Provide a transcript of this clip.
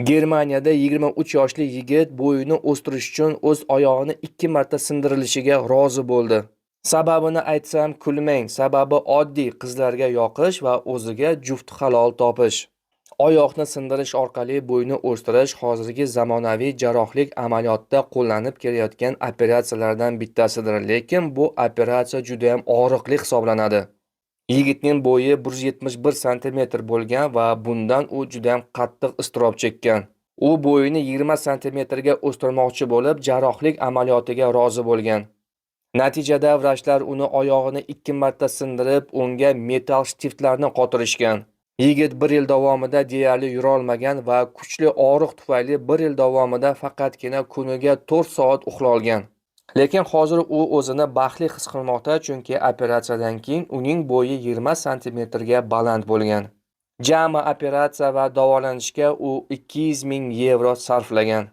Germaniyada 23 yoshli yigit bo'yini o'stirish uchun o'z oyog'ini 2 marta sindirilishiga rozi bo'ldi. Sababini aytsam kulmang, sababi oddiy: qizlarga yoqish va o'ziga juft halol topish. Oyoqni sindirish orqali bo'yni o'stirish hozirgi zamonaviy jarrohlik amaliyotida qo'llanib kelayotgan operatsiyalardan bittasidir, lekin bu operatsiya juda ham og'riqli hisoblanadi. Yigitning bo'yi 171 sm bo'lgan va bundan u juda ham qattiq iztirob chekkan. U bo'yini 20 sm ga o'stirmoqchi bo'lib, jarrohlik amaliyotiga rozi bo'lgan. Natijada vrachlar uni oyog'ini 2 marta sindirib, unga metall shtiftlarni qotirishgan. Yigit 1 yil davomida deyarli yura olmagan va kuchli og'riq tufayli 1 yil davomida faqatgina kuniga 4 soat uxlolgan. Lekin hozir u o'zini baxtli his qilmoqda, chunki operatsiyadan keyin uning bo'yi 20 sm ga baland bo'lgan. Jami operatsiya va davolanishga u 200 ming yevro sarflagan.